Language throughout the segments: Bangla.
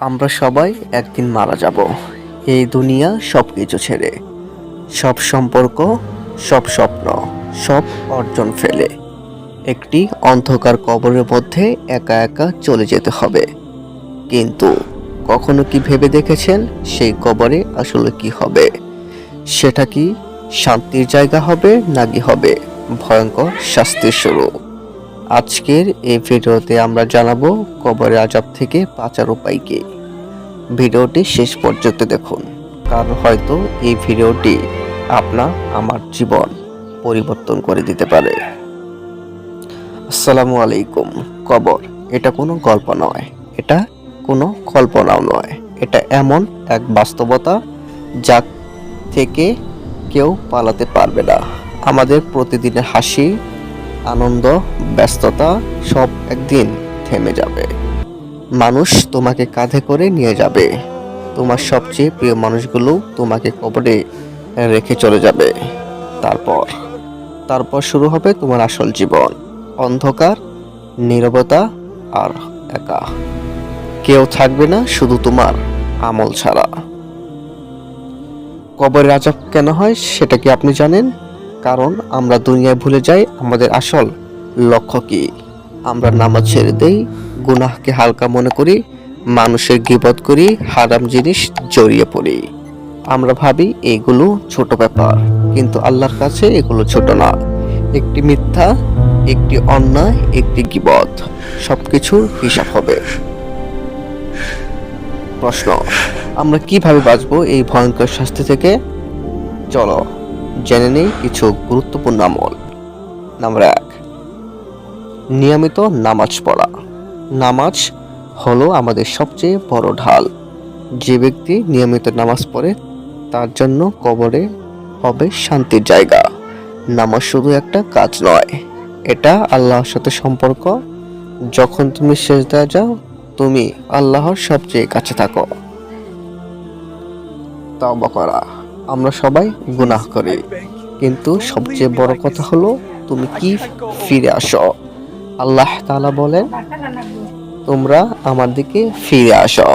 আমরা সবাই একদিন মারা যাব। এই দুনিয়া সবকিছু ছেড়ে, সব সম্পর্ক, সব স্বপ্ন, সব অর্জন ফেলে একটি অন্ধকার কবরের মধ্যে একা একা চলে যেতে হবে। কিন্তু কখনো কি ভেবে দেখেছেন সেই কবরে আসলে কি হবে? সেটা কি শান্তির জায়গা হবে নাকি হবে ভয়ঙ্কর শাস্তির শুরু? আজকের এই ভিডিওতে আমরা জানাবো কবরের আযাব থেকে বাঁচার উপায় কি। ভিডিওটি শেষ পর্যন্ত দেখুন, কারণ হয়তো এই ভিডিওটি আমার জীবন পরিবর্তন করে দিতে পারে। আসসালামু আলাইকুম। কবর এটা কোনো গল্প নয়, এটা কোনো কল্পনাও নয়, এটা এমন এক বাস্তবতা যা থেকে কেউ পালাতে পারবে না। আমাদের প্রতিদিনের হাসি, আনন্দ, ব্যস্ততা সব একদিন থেমে যাবে। মানুষ তোমাকে কাঁধে করে নিয়ে যাবে, তোমার সবচেয়ে প্রিয় মানুষগুলো তোমাকে কবরে রেখে চলে যাবে। তারপর শুরু হবে তোমার আসল জীবন। অন্ধকার, নীরবতা আর একা। কেউ থাকবে না, শুধু তোমার আমল ছাড়া। কবরের আযাব কেন হয় সেটা কি আপনি জানেন? কারণ আমরা দুনিয়ায় ভুলে যাই আমাদের আসল লক্ষ্য কি। আমরা নামাজ ছেড়ে দেই, গুনাহকে হালকা মনে করি, মানুষের গীবত করি, হারাম জিনিস জড়িয়ে পড়ি। আমরা ভাবি এগুলো ছোট ব্যাপার, কিন্তু আল্লাহর কাছে এগুলো ছোট না। একটি মিথ্যা, একটি অন্যায়, একটি গীবত, সবকিছুর হিসাব হবে। প্রশ্ন, আমরা কিভাবে বাঁচবো এই ভয়ঙ্কর শাস্তি থেকে? চলো জেনে নেই কিছু গুরুত্বপূর্ণ আমল। নাম্বার 1, নিয়মিত নামাজ পড়া। নামাজ হলো আমাদের সবচেয়ে বড় ঢাল। যে ব্যক্তি নিয়মিত নামাজ পড়ে তার জন্য কবরে হবে শান্তির জায়গা। নামাজ শুধু একটা কাজ নয়, এটা আল্লাহর সাথে সম্পর্ক। যখন তুমি সিজদায় যাও, তুমি আল্লাহর সবচেয়ে কাছে থাকো। তাওবা করা। আমরা সবাই গুনাহ করি, কিন্তু সবচেয়ে বড় কথা হলো তুমি কি ফিরে আসো। আল্লাহ তাআলা বলেন, তোমরা আমার দিকে ফিরে আসো।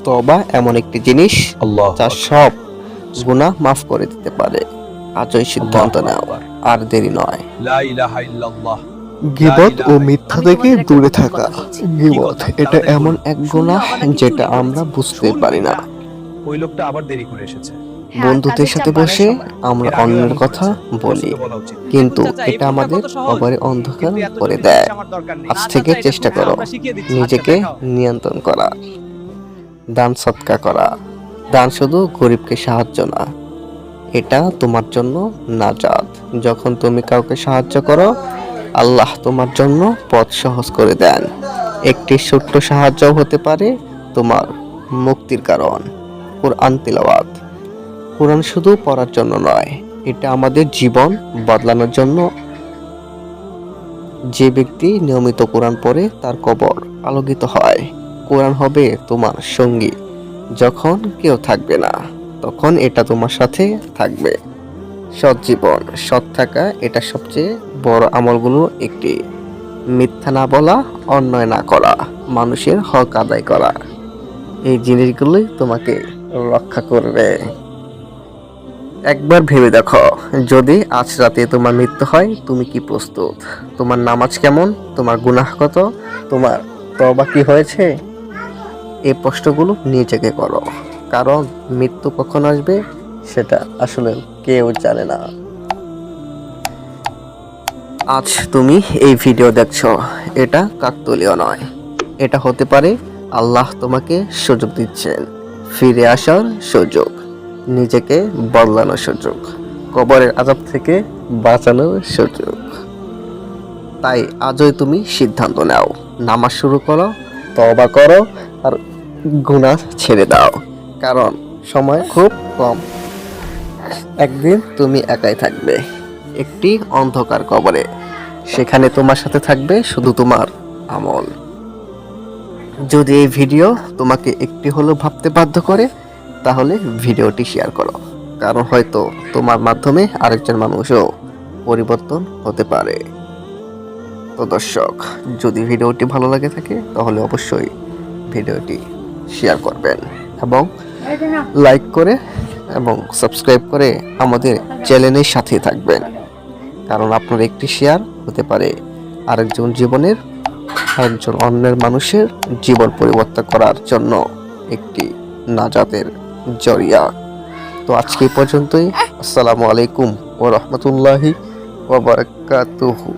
তওবা এমন একটি জিনিস যা সব গুনাহ মাফ করে দিতে পারে। আজই সিদ্ধান্ত নাও, আর দেরি নয়। গীবত ও মিথ্যা থেকে দূরে থাকা। গীবত এটা এমন এক গুনাহ যেটা আমরা বুঝতে পারি না। ওই লোকটা আবার দেরি করে এসেছে। বন্ধুদের সাথে বসে আমরা অন্যের কথা বলি, কিন্তু এটা আমাদের কবরে অন্ধকার করে দেয়। আজ থেকে চেষ্টা করো নিজেকে নিয়ন্ত্রণ করা। দান সৎকা করা। দান শুধু গরিবকে সাহায্য না, এটা তোমার জন্য নাজাত। যখন তুমি কাউকে সাহায্য করো, আল্লাহ তোমার জন্য পথ সহজ করে দেন। একটি ছোট্ট সাহায্য হতে পারে তোমার মুক্তির কারণ। কুরআন তিলাওয়াত। কোরআন শুধু পড়ার জন্য নয়, এটা আমাদের জীবন বদলানোর জন্য। যে ব্যক্তি নিয়মিত কোরআন পড়ে তার কবর আলোকিত হয়। কোরআন হবে তোমার সঙ্গী। যখন কেউ থাকবে না, তখন এটা তোমার সাথে থাকবে। সৎ জীবন, সৎ থাকা এটা সবচেয়ে বড় আমলগুলোর একটি। মিথ্যা না বলা, অন্যায় না করা, মানুষের হক আদায় করা, এই জিনিসগুলোই তোমাকে রক্ষা করবে। একবার ভেবে দেখো, যদি আজ রাতে তোমার মৃত্যু হয়, তুমি কি প্রস্তুত? তোমার নামাজ কেমন? তোমার গুনাহ কত? তোমার তওবা কি হয়েছে? এই প্রশ্নগুলো নিজেকে করো, কারণ মৃত্যু কখন আসবে সেটা আসলে কেউ জানে না। আজ তুমি এই ভিডিও দেখছো, এটা কাকতালীয় নয়। এটা হতে পারে আল্লাহ তোমাকে সুযোগ দিচ্ছেন, ফিরে আসার সুযোগ, নিজেকে বদলানোর সুযোগ, কবরের আযাব থেকে বাঁচানোর সুযোগ। তাই আজই তুমি সিদ্ধান্ত নাও, নামাজ শুরু করো, তওবা করো আর গুনাহ ছেড়ে দাও। কারণ সময় খুব কম। একদিন তুমি একাই থাকবে একটি অন্ধকার কবরে। সেখানে তোমার সাথে থাকবে শুধু তোমার আমল। যদি এই ভিডিও তোমাকে একটি হলেও ভাবতে বাধ্য করে, তাহলে ভিডিওটি শেয়ার করো, কারণ হয়তো তোমার মাধ্যমে আরেকজন মানুষও পরিবর্তন হতে পারে। তো দর্শক, যদি ভিডিওটি ভালো লাগে থাকে তাহলে অবশ্যই ভিডিওটি শেয়ার করবেন এবং লাইক করে এবং সাবস্ক্রাইব করে আমাদের চ্যানেলের সাথে থাকবেন, কারণ আপনার একটি শেয়ার হতে পারে আরেকজন অন্যের মানুষের জীবন পরিবর্তন করার জন্য একটি নাজাতের জরিয়া। তো আজকে এই পর্যন্তই। আসসালামু আলাইকুম ওয়া রাহমাতুল্লাহি ওয়া বারাকাতুহু।